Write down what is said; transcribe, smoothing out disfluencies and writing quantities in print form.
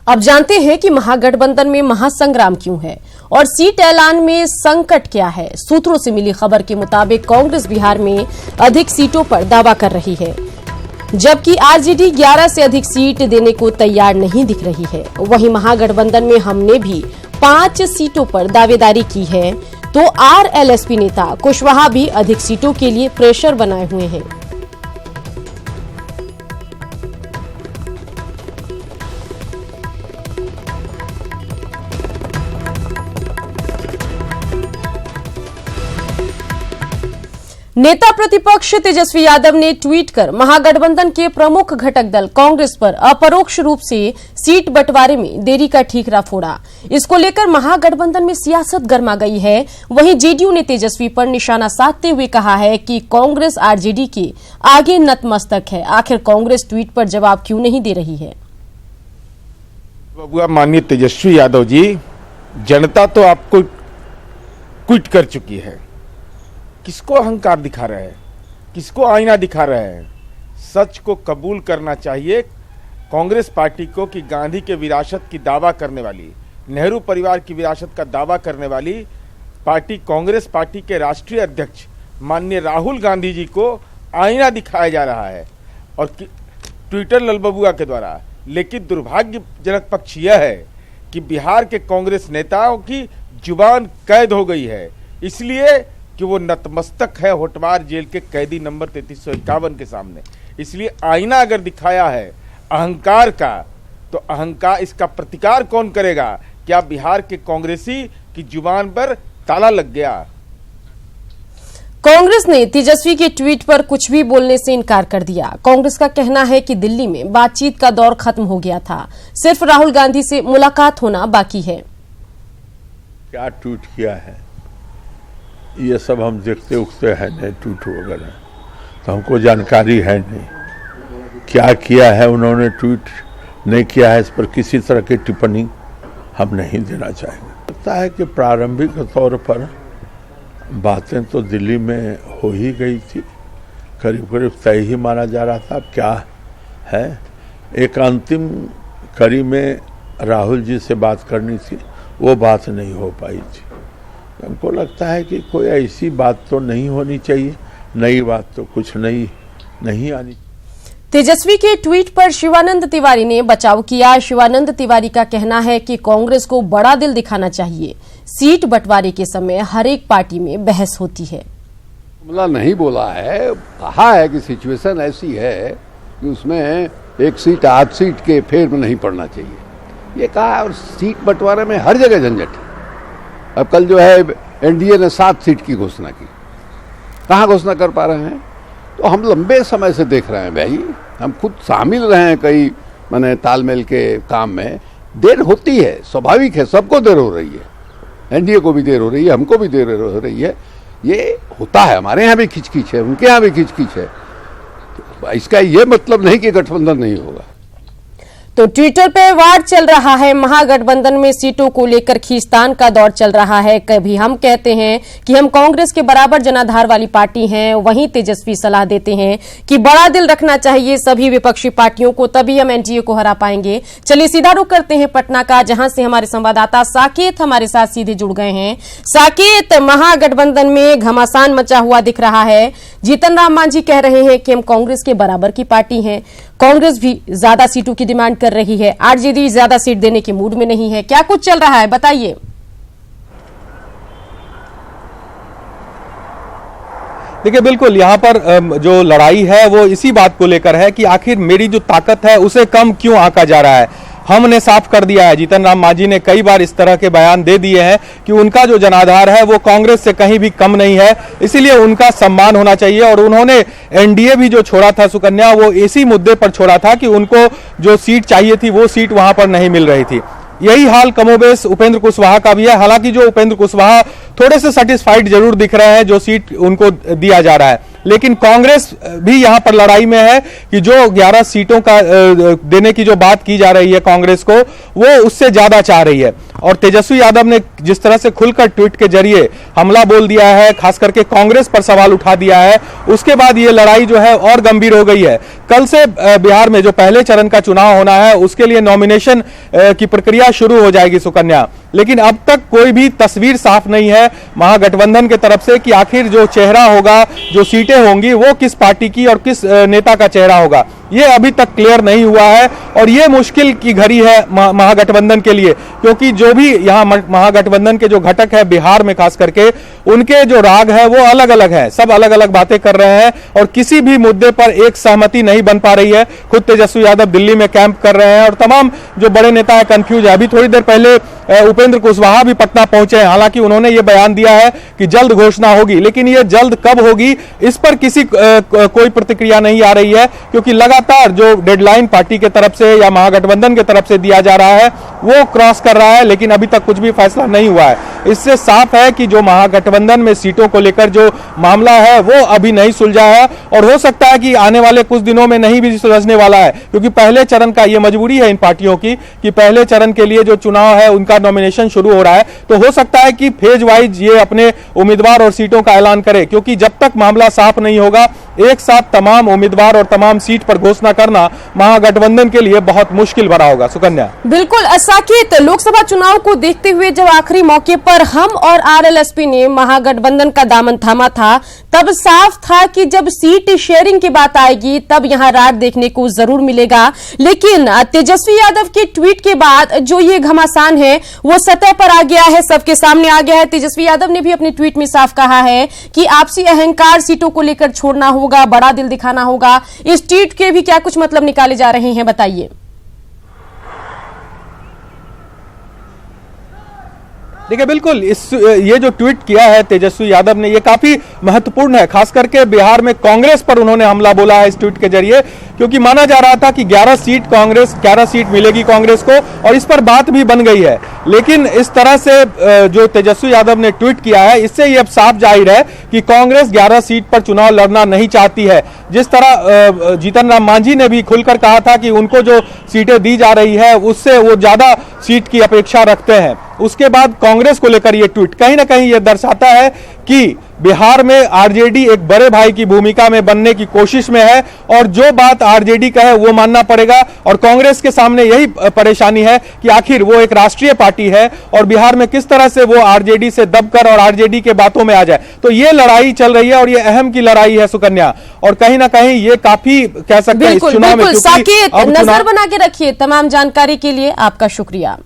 अब जानते हैं कि महागठबंधन में महासंग्राम क्यों है और सीट ऐलान में संकट क्या है। सूत्रों से मिली खबर के मुताबिक कांग्रेस बिहार में अधिक सीटों पर दावा कर रही है, जबकि आरजेडी 11 से अधिक सीट देने को तैयार नहीं दिख रही है। वहीं महागठबंधन में हमने भी 5 सीटों पर दावेदारी की है, तो आरएलएसपी नेता कुशवाहा भी अधिक सीटों के लिए प्रेशर बनाए हुए हैं। नेता प्रतिपक्ष तेजस्वी यादव ने ट्वीट कर महागठबंधन के प्रमुख घटक दल कांग्रेस पर अपरोक्ष रूप से सीट बंटवारे में देरी का ठीकरा फोड़ा। इसको लेकर महागठबंधन में सियासत गर्मा गई है। वहीं जेडीयू ने तेजस्वी पर निशाना साधते हुए कहा है कि कांग्रेस आरजेडी के आगे नतमस्तक है। आखिर कांग्रेस ट्वीट पर जवाब क्यों नहीं दे रही है? माननीय तेजस्वी यादव जी, जनता तो आपको क्विट कर चुकी है। किसको अहंकार दिखा रहे हैं, किसको आईना दिखा रहे हैं? सच को कबूल करना चाहिए कांग्रेस पार्टी को कि गांधी के विरासत की दावा करने वाली, नेहरू परिवार की विरासत का दावा करने वाली पार्टी कांग्रेस पार्टी के राष्ट्रीय अध्यक्ष माननीय राहुल गांधी जी को आईना दिखाया जा रहा है और ट्विटर ललबबुआ के द्वारा। लेकिन दुर्भाग्यजनक पक्ष यह है कि बिहार के कांग्रेस नेताओं की जुबान कैद हो गई है, इसलिए कि वो नतमस्तक है होटवार जेल के कैदी नंबर 3351 के सामने। इसलिए आईना अगर दिखाया है अहंकार का, तो अहंकार इसका प्रतिकार कौन करेगा? क्या बिहार के कांग्रेसी की जुबान पर ताला लग गया? कांग्रेस ने तेजस्वी के ट्वीट पर कुछ भी बोलने से इनकार कर दिया। कांग्रेस का कहना है कि दिल्ली में बातचीत का दौर खत्म हो गया था, सिर्फ राहुल गांधी से मुलाकात होना बाकी है। क्या ट्वीट किया है ये सब हम देखते उखते हैं नहीं, ट्वीट वगैरह तो हमको जानकारी है नहीं। क्या किया है उन्होंने, ट्वीट नहीं किया है, इस पर किसी तरह की टिप्पणी हम नहीं देना चाहेंगे। लगता है कि प्रारंभिक तौर पर बातें तो दिल्ली में हो ही गई थी, करीब करीब तय ही माना जा रहा था। अब क्या है, एक अंतिम कड़ी में राहुल जी से बात करनी थी, वो बात नहीं हो पाई थी। हमको लगता है कि कोई ऐसी बात तो नहीं होनी चाहिए, नई बात तो कुछ नहीं आनी। तेजस्वी के ट्वीट पर शिवानंद तिवारी ने बचाव किया। शिवानंद तिवारी का कहना है कि कांग्रेस को बड़ा दिल दिखाना चाहिए। सीट बंटवारे के समय हर एक पार्टी में बहस होती है। जुमला नहीं बोला है, कहा है कि सिचुएशन ऐसी है कि उसमें एक सीट 8 सीट के फेर में नहीं पड़ना चाहिए, ये कहा। और सीट बंटवारे में हर जगह झंझट है। अब कल जो है एनडीए ने 7 सीट की घोषणा की, कहाँ घोषणा कर पा रहे हैं? तो हम लंबे समय से देख रहे हैं भाई, हम खुद शामिल रहे हैं कई माने तालमेल के काम में। देर होती है, स्वाभाविक है, सबको देर हो रही है, एनडीए को भी देर हो रही है, हमको भी देर हो रही है। ये होता है, हमारे यहाँ भी खिचखिच है, उनके यहाँ भी खिचखिच है। तो इसका ये मतलब नहीं कि गठबंधन नहीं होगा। तो ट्विटर पे वार चल रहा है। महागठबंधन में सीटों को लेकर खींचतान का दौर चल रहा है। कभी हम कहते हैं कि हम कांग्रेस के बराबर जनाधार वाली पार्टी हैं, वहीं तेजस्वी सलाह देते हैं कि बड़ा दिल रखना चाहिए सभी विपक्षी पार्टियों को, तभी हम एनडीए को हरा पाएंगे। चलिए सीधा रुख करते हैं पटना का, जहां से हमारे संवाददाता साकेत हमारे साथ सीधे जुड़ गए हैं। साकेत, महागठबंधन में घमासान मचा हुआ दिख रहा है। जीतन राम मांझी कह रहे हैं कि हम कांग्रेस के बराबर की पार्टी हैं, कांग्रेस भी ज्यादा सीटों की डिमांड कर रही है, आरजेडी ज्यादा सीट देने के मूड में नहीं है। क्या कुछ चल रहा है, बताइए। देखिए, बिल्कुल यहाँ पर जो लड़ाई है वो इसी बात को लेकर है कि आखिर मेरी जो ताकत है उसे कम क्यों आंका जा रहा है। हमने साफ कर दिया है, जीतन राम मांझी ने कई बार इस तरह के बयान दे दिए हैं कि उनका जो जनाधार है वो कांग्रेस से कहीं भी कम नहीं है, इसीलिए उनका सम्मान होना चाहिए। और उन्होंने एनडीए भी जो छोड़ा था सुकन्या, वो इसी मुद्दे पर छोड़ा था कि उनको जो सीट चाहिए थी वो सीट वहां पर नहीं मिल रही थी। यही हाल कमोबेश उपेंद्र कुशवाहा का भी है। हालांकि जो उपेंद्र कुशवाहा थोड़े से सेटिस्फाइड जरूर दिख रहे हैं जो सीट उनको दिया जा रहा है। लेकिन कांग्रेस भी यहां पर लड़ाई में है कि जो 11 सीटों का देने की जो बात की जा रही है कांग्रेस को, वो उससे ज्यादा चाह रही है। और तेजस्वी यादव ने जिस तरह से खुलकर ट्वीट के जरिए हमला बोल दिया है, खास करके कांग्रेस पर सवाल उठा दिया है, उसके बाद ये लड़ाई जो है और गंभीर हो गई है। कल से बिहार में जो पहले चरण का चुनाव होना है उसके लिए नॉमिनेशन की प्रक्रिया शुरू हो जाएगी सुकन्या, लेकिन अब तक कोई भी तस्वीर साफ नहीं है महागठबंधन के तरफ से कि आखिर जो चेहरा होगा, जो सीटें होंगी, वो किस पार्टी की और किस नेता का चेहरा होगा, ये अभी तक क्लियर नहीं हुआ है। और ये मुश्किल की घड़ी है महागठबंधन के लिए, क्योंकि जो भी यहाँ महागठबंधन के जो घटक है बिहार में खास करके, उनके जो राग है वो अलग अलग है, सब अलग अलग बातें कर रहे हैं और किसी भी मुद्दे पर एक सहमति नहीं बन पा रही है। खुद तेजस्वी यादव दिल्ली में कैंप कर रहे हैं और तमाम जो बड़े नेता है कंफ्यूज है। अभी थोड़ी देर पहले उपेंद्र कुशवाहा भी पटना पहुंचे हैं, हालांकि उन्होंने ये बयान दिया है कि जल्द घोषणा होगी, लेकिन ये जल्द कब होगी इस पर किसी कोई प्रतिक्रिया नहीं आ रही है, क्योंकि लगातार जो डेडलाइन पार्टी के तरफ से या महागठबंधन के तरफ से दिया जा रहा है वो क्रॉस कर रहा है, लेकिन अभी तक कुछ भी फैसला नहीं हुआ है। इससे साफ है कि जो महागठबंधन में सीटों को लेकर जो मामला है वो अभी नहीं सुलझा है और हो सकता है कि आने वाले कुछ दिनों में नहीं भी सुलझने वाला है, क्योंकि पहले चरण का ये मजबूरी है इन पार्टियों की कि पहले चरण के लिए जो चुनाव है उनका नॉमिनेशन शुरू हो रहा है, तो हो सकता है कि फेज वाइज ये अपने उम्मीदवार और सीटों का ऐलान करे, क्योंकि जब तक मामला साफ नहीं होगा एक साथ तमाम उम्मीदवार और तमाम सीट पर घोषणा करना महागठबंधन के लिए बहुत मुश्किल भरा होगा। सुकन्या, बिल्कुल साकेत, लोकसभा चुनाव को देखते हुए जब आखिरी मौके पर हम और आरएलएसपी ने महागठबंधन का दामन थामा था, तब साफ था कि जब सीट शेयरिंग की बात आएगी तब यहां राड देखने को जरूर मिलेगा। लेकिन तेजस्वी यादव के ट्वीट के बाद जो ये घमासान है वो सतह पर आ गया है, सबके सामने आ गया है। तेजस्वी यादव ने भी अपने ट्वीट में साफ कहा है कि आपसी अहंकार सीटों को लेकर छोड़ना होगा, बड़ा दिल दिखाना होगा। इस ट्वीट के भी क्या कुछ मतलब निकाले जा रहे हैं, बताइए। देखिए, बिल्कुल ये जो ट्वीट किया है तेजस्वी यादव ने, ये काफी महत्वपूर्ण है, खास करके बिहार में कांग्रेस पर उन्होंने हमला बोला है इस ट्वीट के जरिए, क्योंकि माना जा रहा था कि 11 सीट मिलेगी कांग्रेस को और इस पर बात भी बन गई है। लेकिन इस तरह से जो तेजस्वी यादव ने ट्वीट किया है, इससे ये अब साफ जाहिर है कि कांग्रेस 11 सीट पर चुनाव लड़ना नहीं चाहती है। जिस तरह जीतन राम मांझी ने भी खुलकर कहा था कि उनको जो सीटें दी जा रही है उससे वो ज्यादा सीट की अपेक्षा रखते हैं, उसके बाद कांग्रेस को लेकर ये ट्वीट कहीं ना कहीं ये दर्शाता है कि बिहार में आरजेडी एक बड़े भाई की भूमिका में बनने की कोशिश में है और जो बात आरजेडी कहे वो मानना पड़ेगा। और कांग्रेस के सामने यही परेशानी है कि आखिर वो एक राष्ट्रीय पार्टी है और बिहार में किस तरह से वो आरजेडी से दबकर और आरजेडी के बातों में आ जाए। तो ये लड़ाई चल रही है और ये अहम की लड़ाई है सुकन्या, और कहीं ना कहीं ये काफी कह सकते हैं इस चुनाव में। साकेत, नजर बना के रखिए। तमाम जानकारी के लिए आपका शुक्रिया।